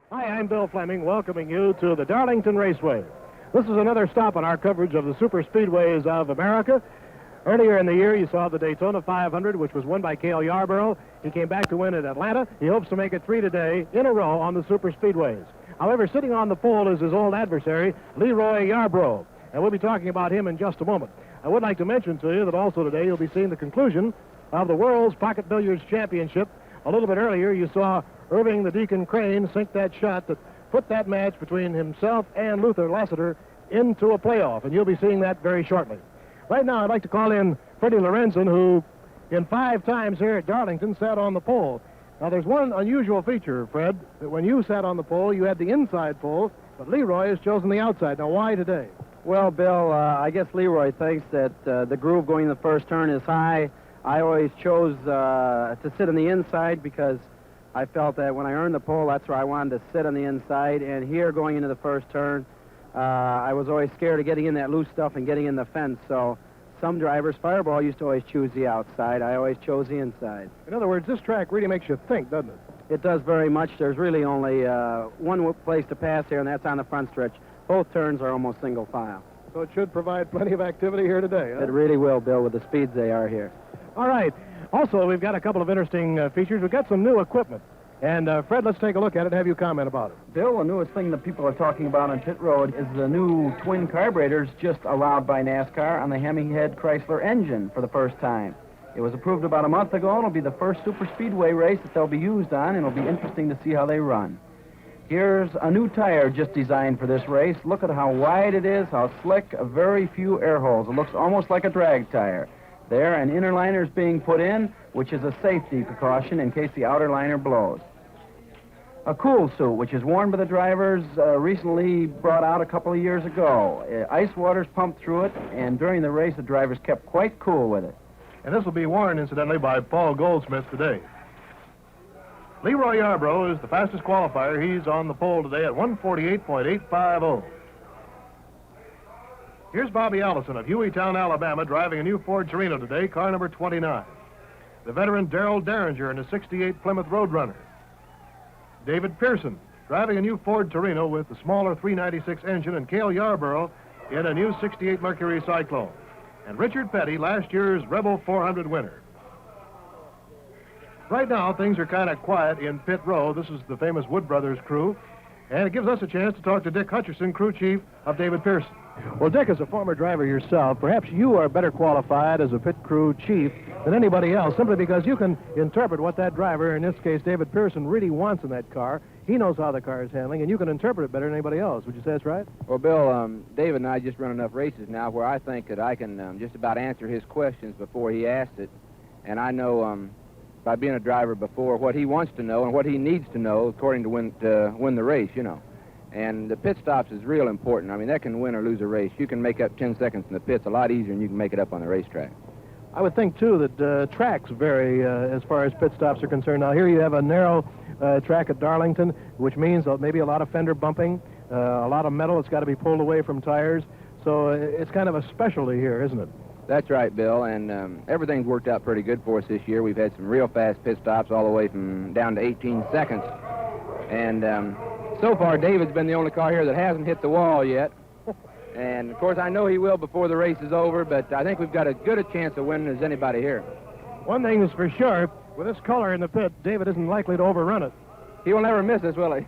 Hi, I'm Bill Fleming, welcoming you to the Darlington Raceway. This is another stop on our coverage of the super speedways of America. Earlier in the year, you saw the Daytona 500, which was won by Cale Yarborough. He came back to win at Atlanta. He hopes to make it 3 today in a row on the super speedways. However, sitting on the pole is his old adversary, Leroy Yarborough, and we'll be talking about him in just a moment. I would like to mention to you that also today you'll be seeing the conclusion of the World's Pocket Billiards Championship. A little bit earlier, you saw Irving the Deacon Crane sink that shot that put that match between himself and Luther Lassiter into a playoff, and you'll be seeing that very shortly. Right now, I'd like to call in Freddie Lorenzen, who in 5 times here at Darlington sat on the pole. Now, there's one unusual feature, Fred, that when you sat on the pole, you had the inside pole, but Leroy has chosen the outside. Now, why today? Well, Bill, I guess Leroy thinks that the groove going in the first turn is high. I always chose to sit on the inside because I felt that when I earned the pole, that's where I wanted to sit on the inside. And here, going into the first turn, I was always scared of getting in that loose stuff and getting in the fence. So some drivers, Fireball used to always choose the outside. I always chose the inside. In other words, this track really makes you think, doesn't it? It does very much. There's really only one place to pass here, and that's on the front stretch. Both turns are almost single file. So it should provide plenty of activity here today, huh? It really will, Bill, with the speeds they are here. All right. Also, we've got a couple of interesting features. We've got some new equipment. And, Fred, let's take a look at it and have you comment about it. Bill, the newest thing that people are talking about on pit road is the new twin carburetors just allowed by NASCAR on the Hemi-Head Chrysler engine for the first time. It was approved about a month ago, and it'll be the first super speedway race that they'll be used on, and it'll be interesting to see how they run. Here's a new tire just designed for this race. Look at how wide it is, how slick, very few air holes. It looks almost like a drag tire. There, an inner liner is being put in, which is a safety precaution in case the outer liner blows. A cool suit, which is worn by the drivers, recently brought out a couple of years ago. Ice water's pumped through it, and during the race, the drivers kept quite cool with it. And this will be worn, incidentally, by Paul Goldsmith today. Leroy Yarborough is the fastest qualifier. He's on the pole today at 148.850. Here's Bobby Allison of Hueytown, Alabama, driving a new Ford Torino today, car number 29. The veteran Darrell Derringer in a 68 Plymouth Roadrunner. David Pearson driving a new Ford Torino with the smaller 396 engine, and Cale Yarborough in a new 68 Mercury Cyclone. And Richard Petty, last year's Rebel 400 winner. Right now, things are kind of quiet in pit row. This is the famous Wood Brothers crew, and it gives us a chance to talk to Dick Hutcherson, crew chief of David Pearson. Well, Dick, as a former driver yourself, perhaps you are better qualified as a pit crew chief than anybody else, simply because you can interpret what that driver, in this case David Pearson, really wants in that car. He knows how the car is handling, and you can interpret it better than anybody else. Would you say that's right? Well, Bill, David and I just run enough races now where I think that I can just about answer his questions before he asked it. And I know by being a driver before what he wants to know and what he needs to know according to win the race, you know. And the pit stops is real important. I mean, that can win or lose a race. You can make up 10 seconds in the pits a lot easier than you can make it up on the racetrack. I would think, too, that tracks vary as far as pit stops are concerned. Now, here you have a narrow track at Darlington, which means maybe a lot of fender bumping, a lot of metal that's got to be pulled away from tires. So it's kind of a specialty here, isn't it? That's right, Bill, and everything's worked out pretty good for us this year. We've had some real fast pit stops all the way from down to 18 seconds. And so far, David's been the only car here that hasn't hit the wall yet. And, of course, I know he will before the race is over, but I think we've got as good a chance of winning as anybody here. One thing is for sure, with this color in the pit, David isn't likely to overrun it. He will never miss us, will he?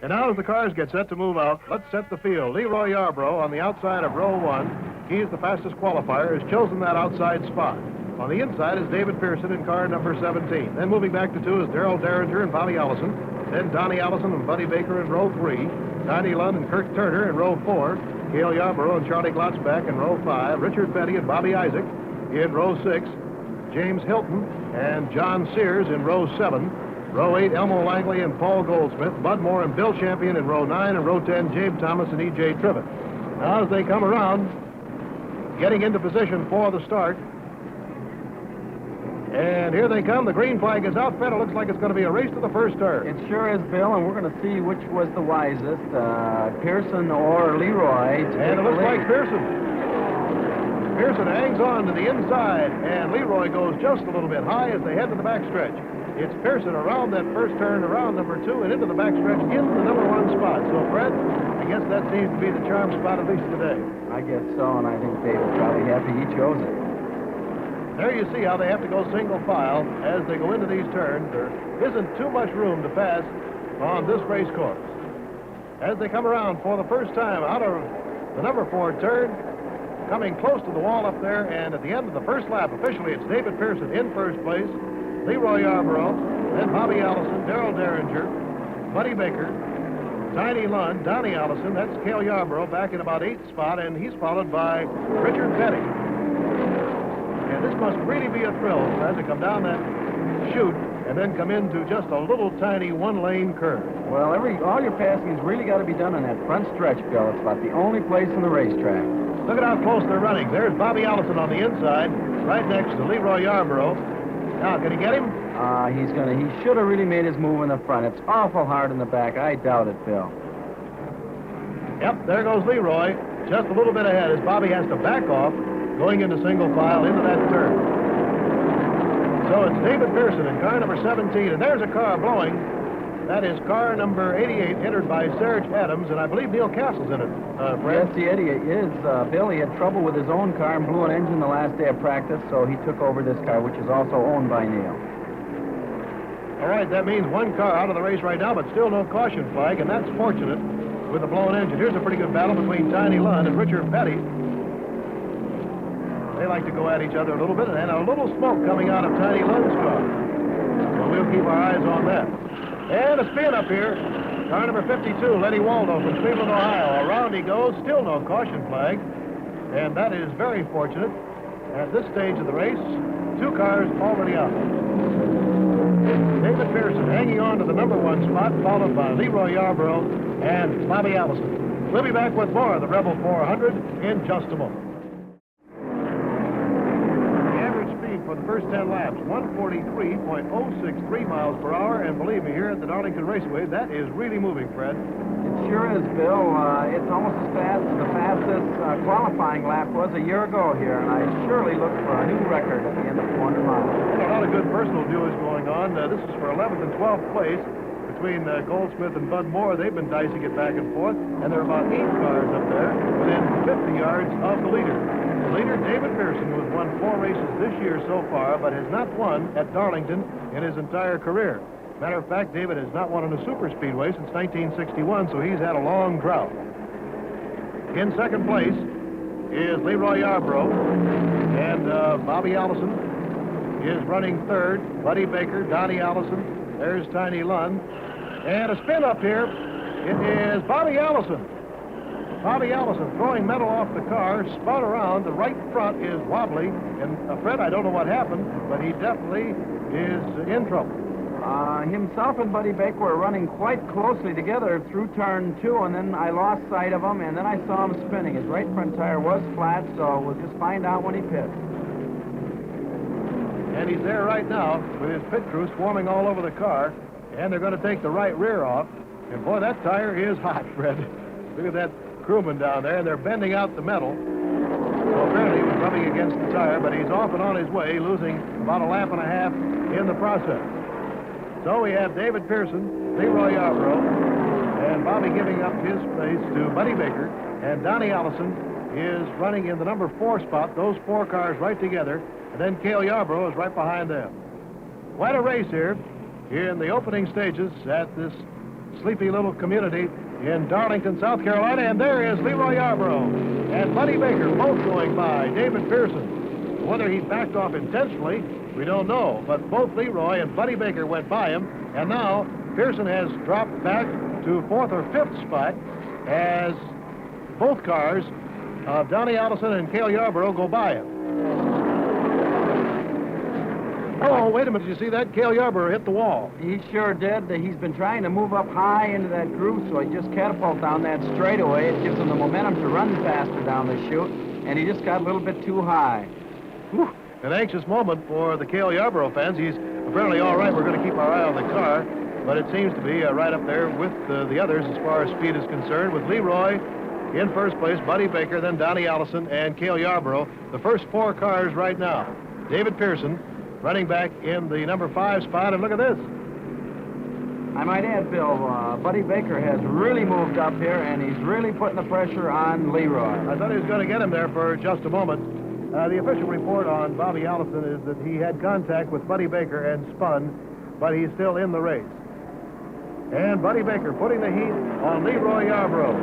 And now as the cars get set to move out, let's set the field. Leroy Yarborough on the outside of row 1. He is the fastest qualifier, has chosen that outside spot. On the inside is David Pearson in car number 17. Then moving back to 2 is Darrell Derringer and Bobby Allison. Then Donnie Allison and Buddy Baker in row 3. Tiny Lund and Kirk Turner in row 4. Cale Yarborough and Charlie Glotzback in row 5. Richard Petty and Bobby Isaac in row 6. James Hilton and John Sears in row 7. Row 8, Elmo Langley and Paul Goldsmith. Bud Moore and Bill Champion in row 9. And row 10, Jabe Thomas and E.J. Trivet. Now as they come around, getting into position for the start. And here they come. The green flag is out. Fred, it looks like it's going to be a race to the first turn. It sure is, Bill, and we're going to see which was the wisest, Pearson or Leroy. And it looks like Pearson. Pearson hangs on to the inside, and Leroy goes just a little bit high as they head to the backstretch. It's Pearson around that first turn, around number 2, and into the backstretch, into the number 1 spot. So, Fred, I guess that seems to be the charm spot, at least today. I guess so, and I think David's probably happy he chose it. There you see how they have to go single file as they go into these turns. There isn't too much room to pass on this race course. As they come around for the first time out of the number 4 turn, coming close to the wall up there, and at the end of the first lap, officially it's David Pearson in first place, Leroy Yarborough, then Bobby Allison, Darrell Derringer, Buddy Baker, Tiny Lund, Donnie Allison, that's Cale Yarborough back in about 8th spot, and he's followed by Richard Petty. And this must really be a thrill as they come down that chute and then come into just a little tiny 1-lane curve. Well, all your passing's really got to be done on that front stretch, Bill. It's about the only place on the racetrack. Look at how close they're running. There's Bobby Allison on the inside, right next to Leroy Yarborough. Now, can he get him? He should have really made his move in the front. It's awful hard in the back. I doubt it, Bill. Yep, there goes Leroy, just a little bit ahead as Bobby has to back off, going into single file into that turn. So it's David Pearson in car number 17, and there's a car blowing. That is car number 88, entered by Serge Adams, and I believe Neil Castle's in it, Fred. Yes, the idiot is. Bill, he had trouble with his own car and blew an engine the last day of practice, so he took over this car, which is also owned by Neil. All right, that means one car out of the race right now, but still no caution flag, and that's fortunate with the blown engine. Here's a pretty good battle between Tiny Lund and Richard Petty. They like to go at each other a little bit, and a little smoke coming out of Tiny Lund's car. So we'll keep our eyes on that. And a spin up here. Car number 52, Lenny Waldo from Cleveland, Ohio. Around he goes, still no caution flag. And that is very fortunate. At this stage of the race, 2 cars already out. David Pearson hanging on to the number 1 spot, followed by Leroy Yarborough and Bobby Allison. We'll be back with more of the Rebel 400 in just a moment. For the first 10 laps, 143.063 miles per hour, and believe me, here at the Darlington Raceway, that is really moving, Fred. It sure is, Bill. It's almost as fast as the fastest qualifying lap was a year ago here, and I surely look for a new record at the end of 400 miles. Well, a lot of good personal duels going on. This is for 11th and 12th place between Goldsmith and Bud Moore. They've been dicing it back and forth, and there are about 8 cars up there within 50 yards of the leader. The leader, David Pearson, who has won 4 races this year so far, but has not won at Darlington in his entire career. Matter of fact, David has not won in a super speedway since 1961, so he's had a long drought. In second place is Leroy Yarborough, and Bobby Allison is running third. Buddy Baker, Donnie Allison, there's Tiny Lund, and a spin up here. It is Bobby Allison. Bobby Allison throwing metal off the car, spun around. The right front is wobbly. And, Fred, I don't know what happened, but he definitely is in trouble. Himself and Buddy Baker were running quite closely together through turn 2, and then I lost sight of him, and then I saw him spinning. His right front tire was flat, so we'll just find out when he pits. And he's there right now with his pit crew swarming all over the car, and they're going to take the right rear off. And, boy, that tire is hot, Fred. Look at that crewman down there, and they're bending out the metal. So apparently he was rubbing against the tire, but he's off and on his way, losing about a lap and a half in the process. So we have David Pearson, Leroy Yarborough, and Bobby giving up his place to Buddy Baker, and Donnie Allison is running in the number 4 spot, those 4 cars right together, and then Cale Yarborough is right behind them. Quite a race here in the opening stages at this sleepy little community in Darlington, South Carolina, and there is Leroy Yarborough and Buddy Baker both going by David Pearson. Whether he backed off intentionally, we don't know, but both Leroy and Buddy Baker went by him, and now Pearson has dropped back to 4th or 5th spot as both cars of Donnie Allison and Cale Yarborough go by him. Oh, wait a minute. Did you see that? Cale Yarborough hit the wall. He sure did. He's been trying to move up high into that groove, so he just catapulted down that straightaway. It gives him the momentum to run faster down the chute, and he just got a little bit too high. Whew. An anxious moment for the Cale Yarborough fans. He's apparently all right. We're going to keep our eye on the car, but it seems to be right up there with the others as far as speed is concerned, with Leroy in first place, Buddy Baker, then Donnie Allison, and Cale Yarborough. The first 4 cars right now. David Pearson running back in the number 5 spot. And look at this. I might add, Bill, Buddy Baker has really moved up here, and he's really putting the pressure on Leroy. I thought he was going to get him there for just a moment. The official report on Bobby Allison is that he had contact with Buddy Baker and spun, but he's still in the race. And Buddy Baker putting the heat on Leroy Yarborough.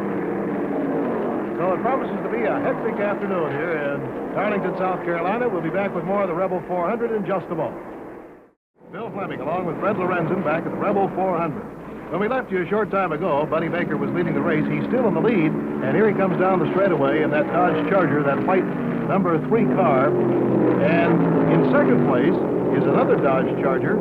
So it promises to be a hectic afternoon here in Darlington, South Carolina. We'll be back with more of the Rebel 400 in just a moment. Bill Fleming, along with Fred Lorenzen, back at the Rebel 400. When we left you a short time ago, Buddy Baker was leading the race. He's still in the lead, and here he comes down the straightaway in that Dodge Charger, that white number 3 car. And in second place is another Dodge Charger,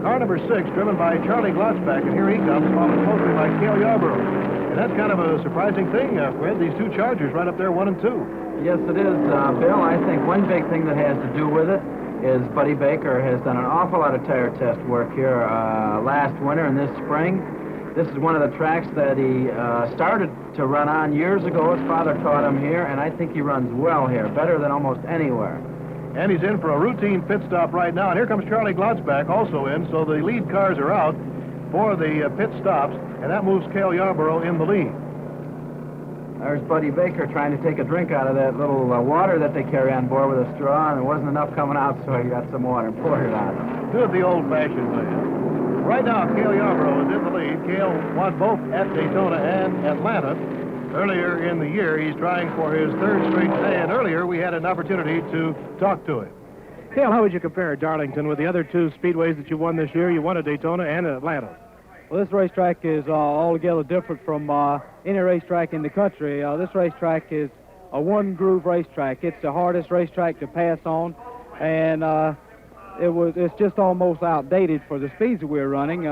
car number 6, driven by Charlie Glotzback, and here he comes, followed closely by Cale Yarborough. And that's kind of a surprising thing, Fred, these 2 Chargers right up there, 1 and 2. Yes, it is, Bill. I think one big thing that has to do with it is Buddy Baker has done an awful lot of tire test work here last winter and this spring. This is one of the tracks that he started to run on years ago. His father taught him here, and I think he runs well here, better than almost anywhere. And he's in for a routine pit stop right now. And here comes Charlie Glotzback also in, so the lead cars are out for the pit stops, and that moves Cale Yarborough in the lead. There's Buddy Baker trying to take a drink out of that little water that they carry on board with a straw, and there wasn't enough coming out, so he got some water and poured it on him. Do it the old-fashioned way. Right now, Cale Yarborough is in the lead. Cale won both at Daytona and Atlanta. Earlier in the year, he's trying for his 3rd straight day, and earlier we had an opportunity to talk to him. Cale, how would you compare Darlington with the other 2 speedways that you won this year? You won at Daytona and at Atlanta. Well, this racetrack is altogether different from any racetrack in the country. This racetrack is a one-groove racetrack. It's the hardest racetrack to pass on, and it's just almost outdated for the speeds that we're running.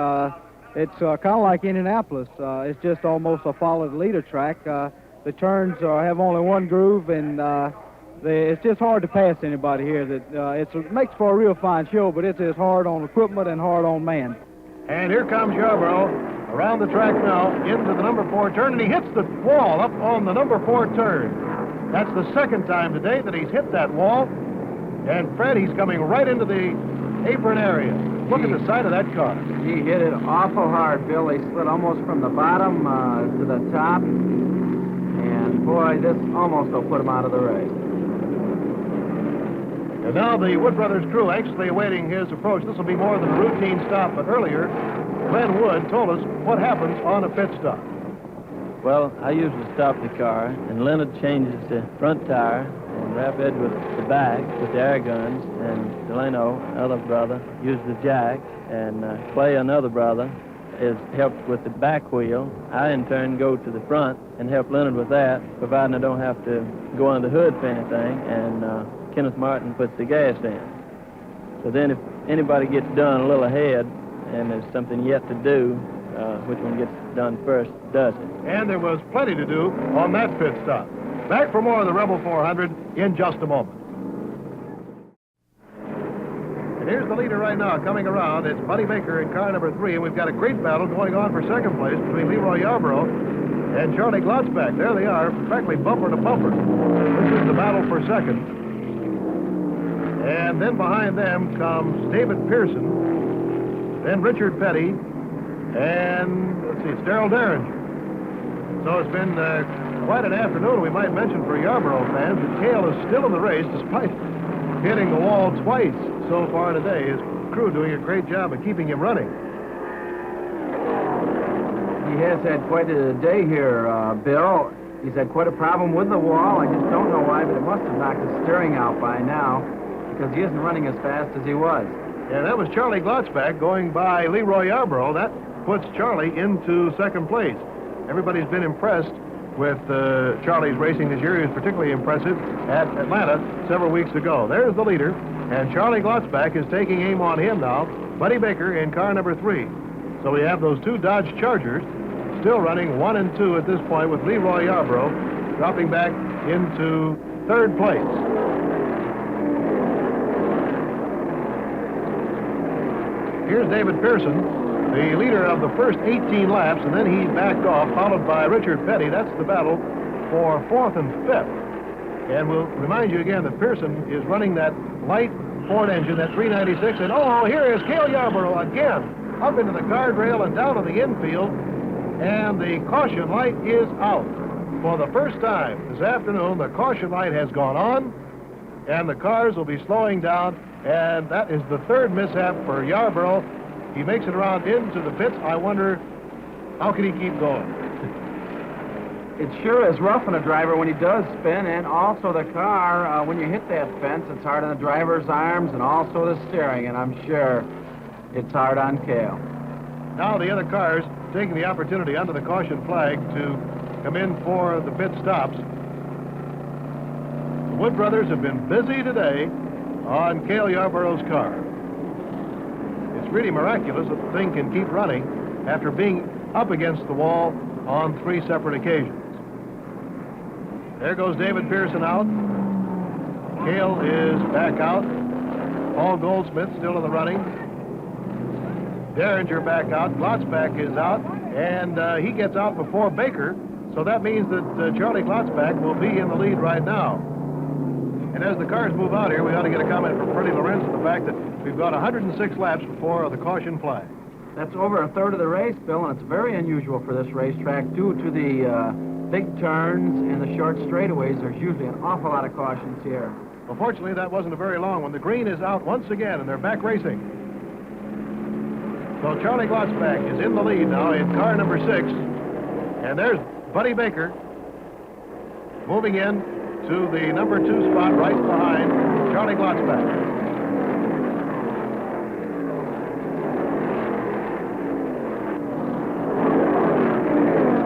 It's kind of like Indianapolis. It's just almost a follow-the-leader track. The turns have only one groove, and it's just hard to pass anybody here. It makes for a real fine show, but it's as hard on equipment and hard on man. And here comes Yarborough around the track now into the number 4 turn, and he hits the wall up on the number 4 turn. That's the 2nd time today that he's hit that wall. And Fred, he's coming right into the apron area. Look at the side of that car. He hit it awful hard, Bill. He slid almost from the bottom to the top. And boy, this almost will put him out of the race. And now the Wood Brothers crew anxiously awaiting his approach. This will be more than a routine stop, but earlier, Glenn Wood told us what happens on a pit stop. Well, I usually stop the car, and Leonard changes the front tire, and Ralph Edwards the back with the air guns, and Delano, other brother, uses the jack, and Clay, another brother, is helped with the back wheel. I, in turn, go to the front and help Leonard with that, providing I don't have to go under the hood for anything, and Kenneth Martin puts the gas in. So then if anybody gets done a little ahead and there's something yet to do, which one gets done first does it. And there was plenty to do on that pit stop. Back for more of the Rebel 400 in just a moment. And here's the leader right now coming around. It's Buddy Baker in car number 3, and we've got a great battle going on for 2nd place between Leroy Yarborough and Charlie Glotzback. There they are, practically bumper to bumper. This is the battle for 2nd. And then behind them comes David Pearson, then Richard Petty, and let's see, it's Darrell Derringer. So it's been quite an afternoon, we might mention, for Yarborough fans. But Cale is still in the race despite hitting the wall twice so far today. His crew doing a great job of keeping him running. He has had quite a day here, Bill. He's had quite a problem with the wall. I just don't know why, but it must have knocked his steering out by now, because he isn't running as fast as he was. Yeah, that was Charlie Glotzback going by Leroy Yarborough. That puts Charlie into 2nd place. Everybody's been impressed with Charlie's racing this year. He was particularly impressive at Atlanta several weeks ago. There's the leader, and Charlie Glotzback is taking aim on him now. Buddy Baker in car number 3. So we have those 2 Dodge Chargers still running 1 and 2 at this point, with Leroy Yarborough dropping back into 3rd place. Here's David Pearson, the leader of the first 18 laps, and then he backed off, followed by Richard Petty. That's the battle for 4th and 5th. And we'll remind you again that Pearson is running that light Ford engine, that 396. And oh, here is Cale Yarborough again, up into the guardrail and down to the infield. And the caution light is out. For the first time this afternoon, the caution light has gone on, and the cars will be slowing down. And that is the third mishap for Yarborough. He makes it around into the pits. I wonder, how can he keep going? It sure is rough on a driver when he does spin, and also the car, when you hit that fence, it's hard on the driver's arms and also the steering, and I'm sure it's hard on Cale. Now the other cars taking the opportunity under the caution flag to come in for the pit stops. The Wood brothers have been busy today on Cale Yarborough's car. It's really miraculous that the thing can keep running after being up against the wall on 3 separate occasions. There goes David Pearson out. Cale is back out. Paul Goldsmith still in the running. Derringer back out. Glotzback is out. And he gets out before Baker. So that means that Charlie Glotzback will be in the lead right now. And as the cars move out here, we ought to get a comment from Freddie Lorenz on the fact that we've got 106 laps before the caution flag. That's over a third of the race, Bill, and it's very unusual for this racetrack due to the big turns and the short straightaways. There's usually an awful lot of cautions here. Well, fortunately, that wasn't a very long one. The green is out once again, and they're back racing. So Charlie Glotzback is in the lead now in car number 6. And there's Buddy Baker moving in to the number 2 spot right behind Charlie Glotzback.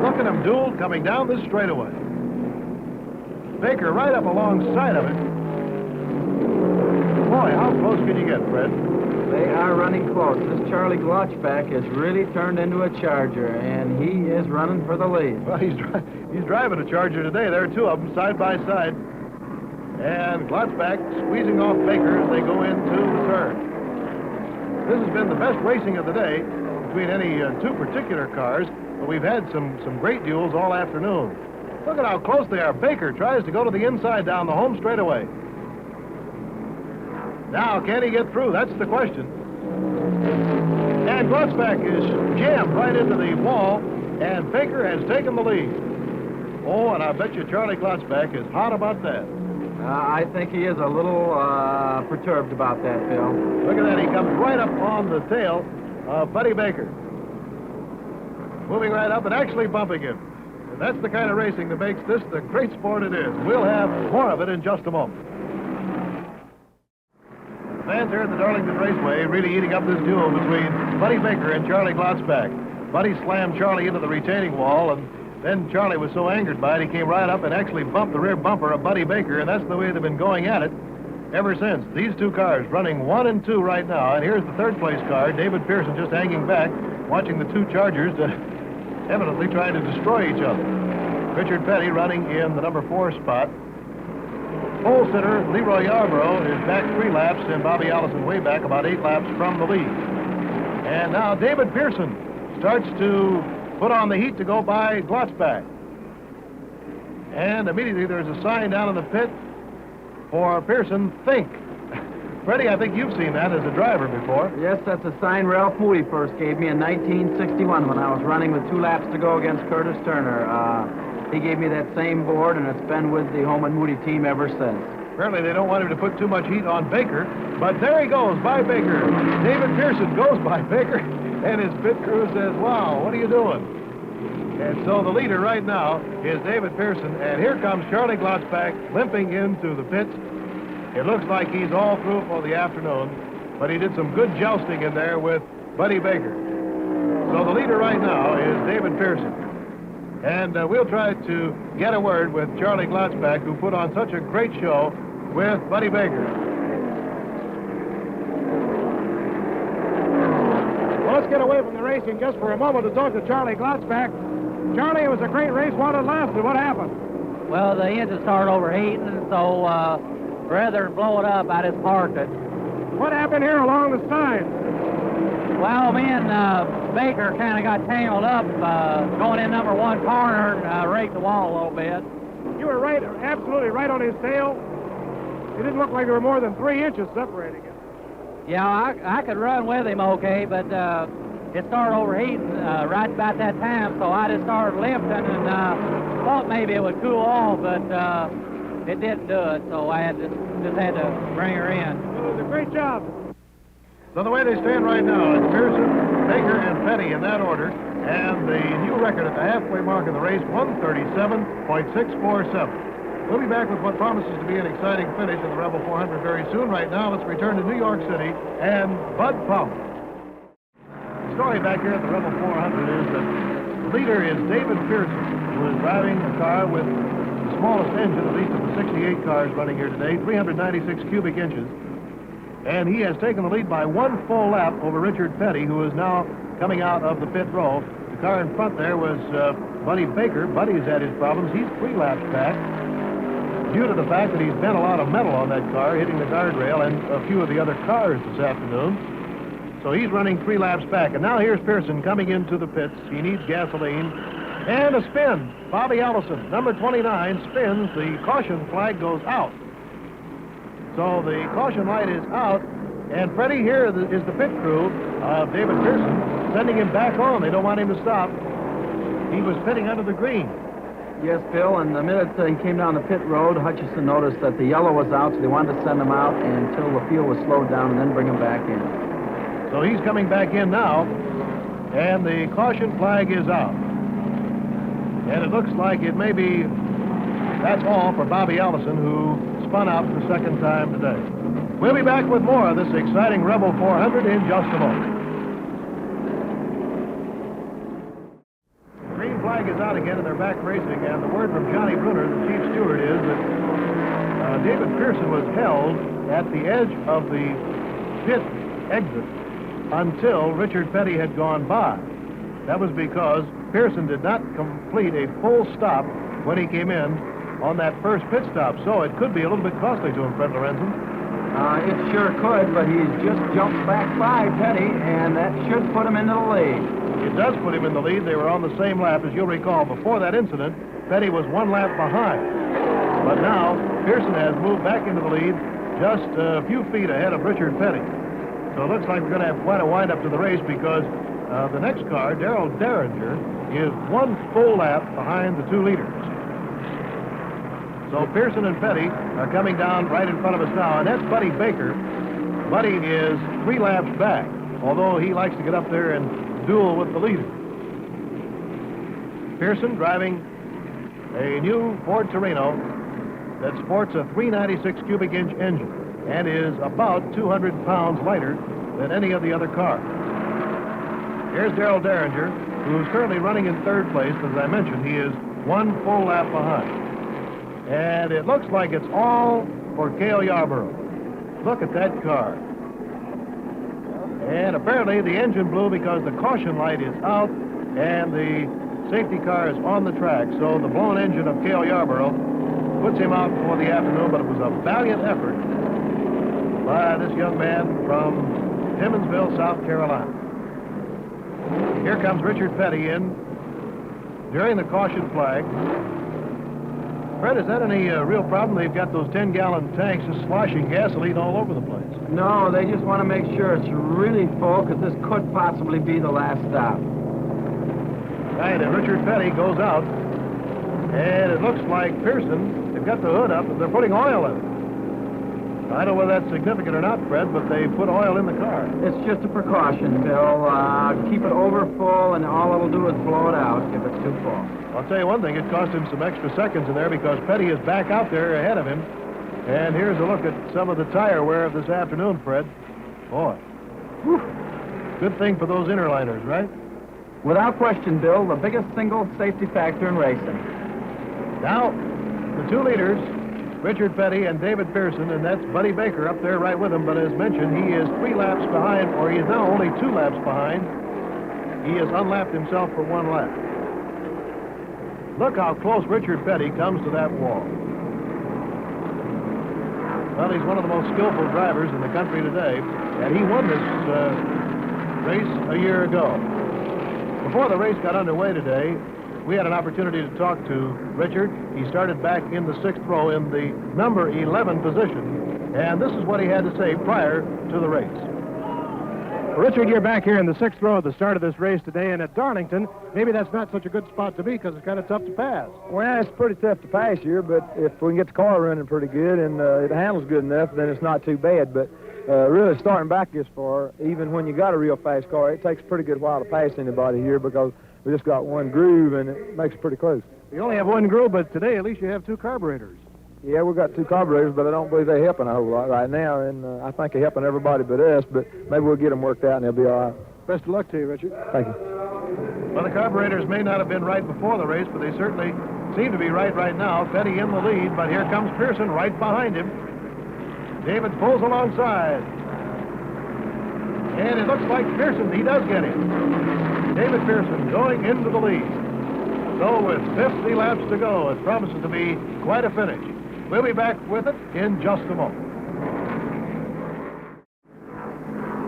Look at him duel coming down this straightaway. Baker right up alongside of it. Boy, how close can you get, Fred? They are running close. This Charlie Glotzback has really turned into a Charger, and he is running for the lead. Well, he's driving a Charger today. There are 2 of them side by side. And Glotzback squeezing off Baker as they go into the turn. This has been the best racing of the day between any 2 particular cars, but we've had some great duels all afternoon. Look at how close they are. Baker tries to go to the inside down the home straightaway. Now, can he get through? That's the question. And Glotzback is jammed right into the wall, and Baker has taken the lead. Oh, and I bet you Charlie Glotzback is hot about that. I think he is a little perturbed about that, Bill. Look at that. He comes right up on the tail of Buddy Baker. Moving right up and actually bumping him. And that's the kind of racing that makes this the great sport it is. We'll have more of it in just a moment. Fans here at the Darlington Raceway really eating up this duel between Buddy Baker and Charlie Glotzback. Buddy slammed Charlie into the retaining wall, and then Charlie was so angered by it, he came right up and actually bumped the rear bumper of Buddy Baker, and that's the way they've been going at it ever since. These 2 cars running 1 and 2 right now, and here's the 3rd place car, David Pearson, just hanging back, watching the 2 Chargers evidently trying to destroy each other. Richard Petty running in the number 4 spot. Pole sitter Leroy Yarborough is back 3 laps, and Bobby Allison way back about 8 laps from the lead. And now David Pearson starts to put on the heat to go by Glotzback. And immediately there's a sign down in the pit for Pearson, think. Freddie, I think you've seen that as a driver before. Yes, that's a sign Ralph Moody first gave me in 1961 when I was running with 2 laps to go against Curtis Turner. He gave me that same board, and it's been with the Holman Moody team ever since. Apparently they don't want him to put too much heat on Baker, but there he goes by Baker. David Pearson goes by Baker, and his pit crew says, wow, what are you doing? And so the leader right now is David Pearson, and here comes Charlie Glotzback limping into the pits. It looks like he's all through for the afternoon, but he did some good jousting in there with Buddy Baker. So the leader right now is David Pearson. And we'll try to get a word with Charlie Glotzback, who put on such a great show with Buddy Baker. Well, let's get away from the racing just for a moment to talk to Charlie Glotzback. Charlie, it was a great race while it lasted. What happened? Well, the engine started overheating, so rather than blow it up, I just parked it. What happened here along the side? Well, me and Baker kind of got tangled up going in number 1 corner and raked the wall a little bit. You were right, absolutely right on his tail? It didn't look like there were more than 3 inches separating it. Yeah, I could run with him okay, but it started overheating right about that time, so I just started limping and thought maybe it would cool off, but it didn't do it, so I just had to bring her in. It was a great job. So the way they stand right now, it's Pearson, Baker, and Petty in that order, and the new record at the halfway mark of the race, 137.647. We'll be back with what promises to be an exciting finish in the Rebel 400 very soon. Right now, let's return to New York City and Bud Powell. The story back here at the Rebel 400 is that the leader is David Pearson, who is driving a car with the smallest engine, at least of the 68 cars running here today, 396 cubic inches. And he has taken the lead by 1 full lap over Richard Petty, who is now coming out of the pit row. The car in front there was Buddy Baker. Buddy's had his problems. He's 3 laps back, due to the fact that he's bent a lot of metal on that car, hitting the guardrail and a few of the other cars this afternoon. So he's running 3 laps back. And now here's Pearson coming into the pits. He needs gasoline. And a spin. Bobby Allison, number 29, spins. The caution flag goes out. So the caution light is out. And Freddie, here is the pit crew of David Pearson, sending him back on. They don't want him to stop. He was pitting under the green. Yes, Bill, and the minute he came down the pit road, Hutchison noticed that the yellow was out, so they wanted to send him out until the field was slowed down and then bring him back in. So he's coming back in now, and the caution flag is out. And it looks like it may be, that's all for Bobby Allison, who spun out the second time today. We'll be back with more of this exciting Rebel 400 in just a moment. Green flag is out again, and they're back racing, and the word from Johnny Bruner, the chief steward, is that David Pearson was held at the edge of the pit exit until Richard Petty had gone by. That was because Pearson did not complete a full stop when he came in on that first pit stop, so it could be a little bit costly to him, Fred Lorenzen. It sure could, but he's just jumped back by Petty, and that should put him into the lead. It does put him in the lead. They were on the same lap. As you'll recall, before that incident, Petty was 1 lap behind. But now, Pearson has moved back into the lead just a few feet ahead of Richard Petty. So it looks like we're going to have quite a wind-up to the race because the next car, Darrell Derringer, is 1 full lap behind the 2 leaders. So Pearson and Petty are coming down right in front of us now, and that's Buddy Baker. Buddy is 3 laps back, although he likes to get up there and duel with the leader. Pearson driving a new Ford Torino that sports a 396 cubic inch engine and is about 200 pounds lighter than any of the other cars. Here's Darrell Derringer, who's currently running in 3rd place, but as I mentioned, he is 1 full lap behind. And it looks like it's all for Cale Yarborough. Look at that car. And apparently the engine blew because the caution light is out and the safety car is on the track. So the blown engine of Cale Yarborough puts him out for the afternoon, but it was a valiant effort by this young man from Timminsville, South Carolina. Here comes Richard Petty in during the caution flag. Fred, is that any real problem? They've got those 10-gallon tanks just sloshing gasoline all over the place. No, they just want to make sure it's really full because this could possibly be the last stop. Right, and Richard Petty goes out, and it looks like Pearson, they've got the hood up, and they're putting oil in it. I don't know whether that's significant or not, Fred, but they put oil in the car. It's just a precaution, Bill. Keep it over full, and all it'll do is blow it out if it's too full. I'll tell you one thing, it cost him some extra seconds in there because Petty is back out there ahead of him. And here's a look at some of the tire wear of this afternoon, Fred. Boy. Whew. Good thing for those interliners, right? Without question, Bill, the biggest single safety factor in racing. Now, the 2 leaders, Richard Petty and David Pearson, and that's Buddy Baker up there right with him. But as mentioned, he is 3 laps behind, or he is now only 2 laps behind. He has unlapped himself for 1 lap. Look how close Richard Petty comes to that wall. Well, he's one of the most skillful drivers in the country today, and he won this race a year ago. Before the race got underway today, we had an opportunity to talk to Richard. He started back in the 6th row in the number 11 position. And this is what he had to say prior to the race. Richard, you're back here in the 6th row at the start of this race today, and at Darlington, maybe that's not such a good spot to be because it's kind of tough to pass. Well, it's pretty tough to pass here, but if we can get the car running pretty good and it handles good enough, then it's not too bad. But really starting back this far, even when you got a real fast car, it takes a pretty good while to pass anybody here because we just got one groove and it makes it pretty close. You only have one groove, but today at least you have 2 carburetors. Yeah, we've got 2 carburetors, but I don't believe they're helping a whole lot right now, and I think they're helping everybody but us, but maybe we'll get them worked out and they'll be all right. Best of luck to you, Richard. Thank you. Well, the carburetors may not have been right before the race, but they certainly seem to be right now. Petty in the lead, but here comes Pearson right behind him. David pulls alongside. And it looks like Pearson, he does get him. David Pearson going into the lead. So with 50 laps to go, it promises to be quite a finish. We'll be back with it in just a moment.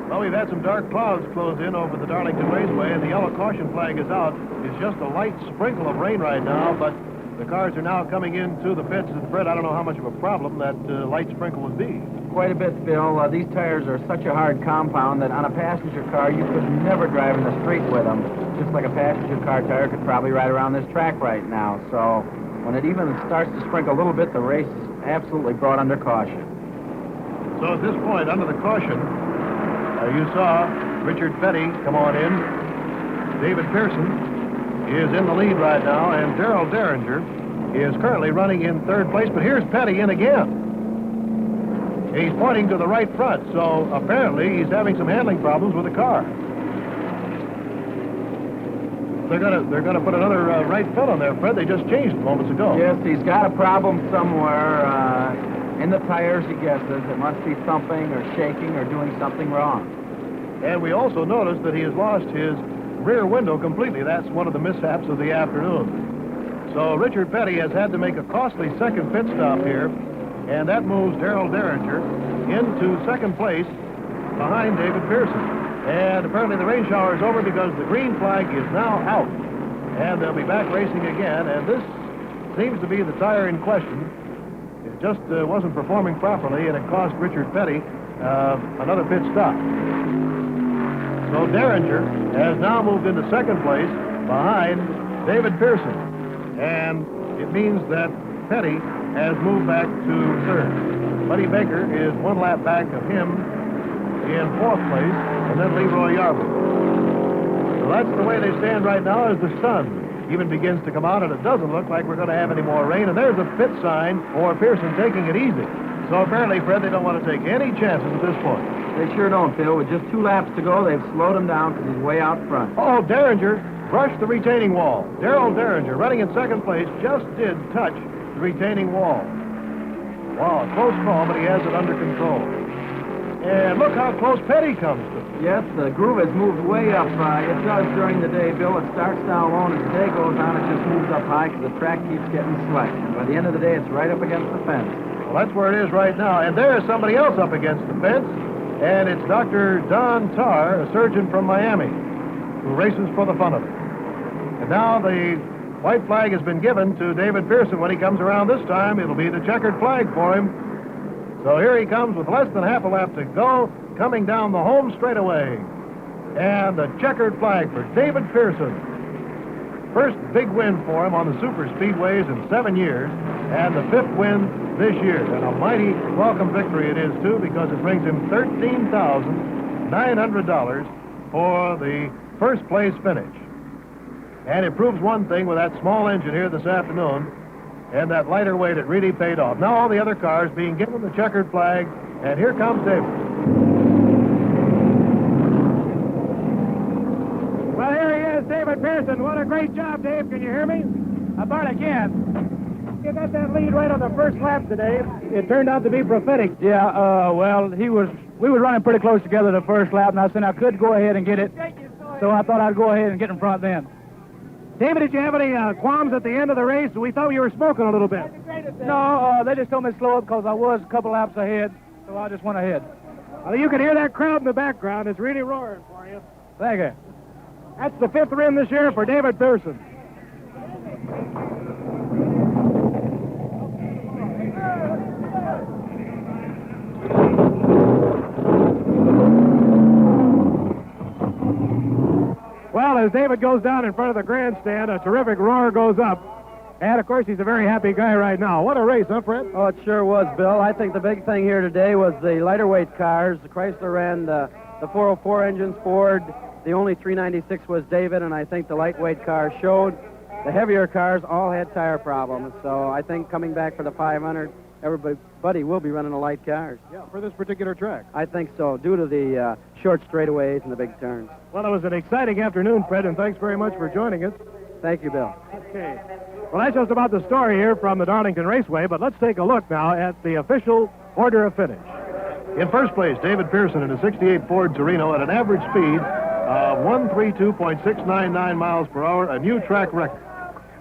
Well, we've had some dark clouds close in over the Darlington Raceway, and the yellow caution flag is out. It's just a light sprinkle of rain right now, but the cars are now coming into the pits. And Fred, I don't know how much of a problem that light sprinkle would be. Quite a bit, Bill. These tires are such a hard compound that on a passenger car, you could never drive in the street with them. Just like a passenger car tire could probably ride around this track right now. So when it even starts to sprinkle a little bit, the race is absolutely brought under caution. So at this point, under the caution, you saw Richard Petty come on in. David Pearson is in the lead right now, and Darrell Derringer is currently running in 3rd place, but here's Petty in again. He's pointing to the right front, so apparently he's having some handling problems with the car. They're gonna put another right foot on there, Fred. They just changed moments ago. Yes, he's got a problem somewhere in the tires, he guesses. It must be thumping or shaking or doing something wrong. And we also noticed that he has lost his rear window completely. That's one of the mishaps of the afternoon. So Richard Petty has had to make a costly second pit stop here, and that moves Darrell Derringer into 2nd place behind David Pearson. And apparently the rain shower is over because the green flag is now out. And they'll be back racing again, and this seems to be the tire in question. It just wasn't performing properly, and it cost Richard Petty another pit stop. So Derringer has now moved into 2nd place behind David Pearson. And it means that Petty has moved back to 3rd. Buddy Baker is 1 lap back of him in 4th place, and then Leroy Yarborough. So that's the way they stand right now as the sun even begins to come out, and it doesn't look like we're going to have any more rain. And there's a pit sign for Pearson taking it easy. So apparently, Fred, they don't want to take any chances at this point. They sure don't, Phil. With just 2 laps to go, they've slowed him down because he's way out front. Oh, Derringer brushed the retaining wall. Darrell Derringer, running in 2nd place, just did touch the retaining wall. Wow, close call, but he has it under control. And look how close Petty comes to him. Yes, the groove has moved way up. It does during the day, Bill. It starts down low, and as the day goes on, it just moves up high because the track keeps getting slick. And by the end of the day, it's right up against the fence. Well, that's where it is right now. And there's somebody else up against the fence, and it's Dr. Don Tarr, a surgeon from Miami, who races for the fun of it. And now the white flag has been given to David Pearson. When he comes around this time, it'll be the checkered flag for him. So here he comes with less than half a lap to go, coming down the home straightaway. And the checkered flag for David Pearson. First big win for him on the super speedways in 7 years, and the 5th win this year. And a mighty welcome victory it is, too, because it brings him $13,900 for the 1st place finish. And it proves one thing with that small engine here this afternoon, and that lighter weight, it really paid off. Now all the other cars being given the checkered flag, and here comes David. Well, here he is, David Pearson. What a great job, Dave. Can you hear me? I barely can. You got that lead right on the 1st lap today. It turned out to be prophetic. Yeah, well, we were running pretty close together the 1st lap, and I said I could go ahead and get it. So I thought I'd go ahead and get in front then. David, did you have any qualms at the end of the race? We thought you were smoking a little bit. No, they just told me to slow up because I was a couple laps ahead, so I just went ahead. Well, you can hear that crowd in the background. It's really roaring for you. Thank you. That's the 5th win this year for David Pearson. Well, as David goes down in front of the grandstand, a terrific roar goes up. And, of course, he's a very happy guy right now. What a race, huh, Fred? Oh, it sure was, Bill. I think the big thing here today was the lighter weight cars. The Chrysler ran the 404 engines, Ford. The only 396 was David, and I think the lightweight cars showed. The heavier cars all had tire problems. So I think coming back for the 500, everybody will be running the light cars. Yeah, for this particular track. I think so, due to the short straightaways and the big turns. Well, it was an exciting afternoon, Fred, and thanks very much for joining us. Thank you, Bill. Okay. Well, that's just about the story here from the Darlington Raceway, but let's take a look now at the official order of finish. In first place, David Pearson in a 68 Ford Torino at an average speed of 132.699 miles per hour, a new track record.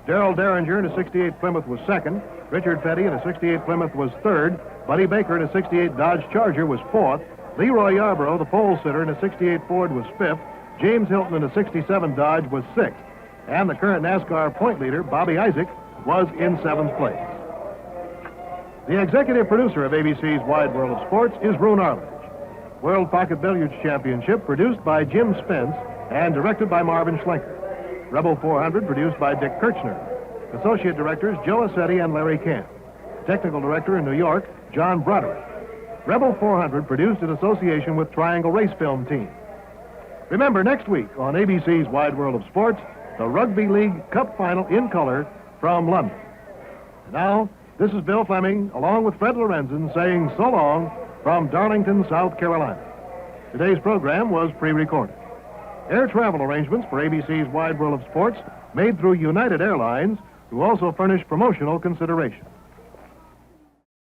Darrell Derringer in a 68 Plymouth was second. Richard Petty in a 68 Plymouth was third. Buddy Baker in a 68 Dodge Charger was fourth. Leroy Yarborough, the pole sitter, in a 68 Ford was fifth. James Hilton in a 67 Dodge was sixth. And the current NASCAR point leader, Bobby Isaac, was in seventh place. The executive producer of ABC's Wide World of Sports is Roone Arledge. World Pocket Billiards Championship produced by Jim Spence and directed by Marvin Schlenker. Rebel 400 produced by Dick Kirchner. Associate directors Joe Assetti and Larry Camp. Technical director in New York, John Broderick. Rebel 400 produced in association with Triangle Race Film Team. Remember, next week on ABC's Wide World of Sports, the Rugby League Cup Final in color from London. And now, this is Bill Fleming, along with Fred Lorenzen, saying so long from Darlington, South Carolina. Today's program was pre-recorded. Air travel arrangements for ABC's Wide World of Sports made through United Airlines, who also furnish promotional consideration.